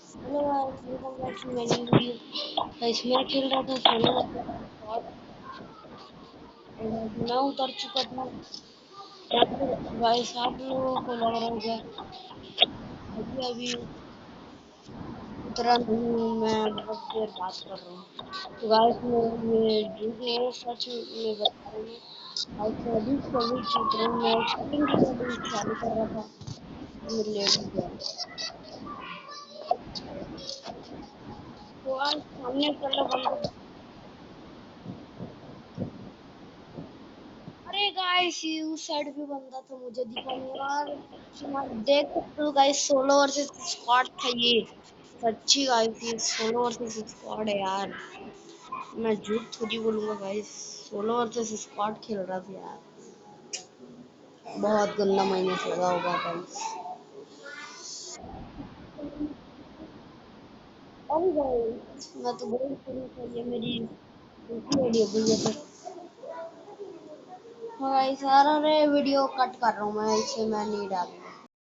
Hello guys, welcome back to मेरी video. Guys मैं खेल रहा था सोलो और मैं उतर चुका था। गाइस आप लोगों को लग रहा होगा अभी अभी उतरा नहीं हूँ, मैं बहुत देर बात कर रहा हूँ। तो गाइस मैं ये झूठ नहीं है, सच में बता रहा हूँ। गाइस मैं अभी से उतरा हूँ, मैं स्क्रीन रिकॉर्डिंग चालू कर रहा था, मैं लेट हो गया। तो आज सामने चला बंदा। अरे गाइस ये उस साइड भी बंदा था, मुझे दिखा नहीं यार। यार देख सकते हो गाइस, सोलो वर्सेस स्क्वाड था ये। सच्ची गाइस ये सोलो वर्सेस स्क्वाड है यार। मैं झूठ थोड़ी बोलूंगा गाइस, सोलो वर्सेस स्क्वाड खेल रहा था यार। बहुत गंदा माइनस लगा होगा गाइस। अरे गाइस मैं तो बोल रही था ये मेरी दूसरी वीडियो भी है। हाँ गाइस, अरे वीडियो कट कर रहा हूँ मैं, इसे मैं नहीं डालूंगा।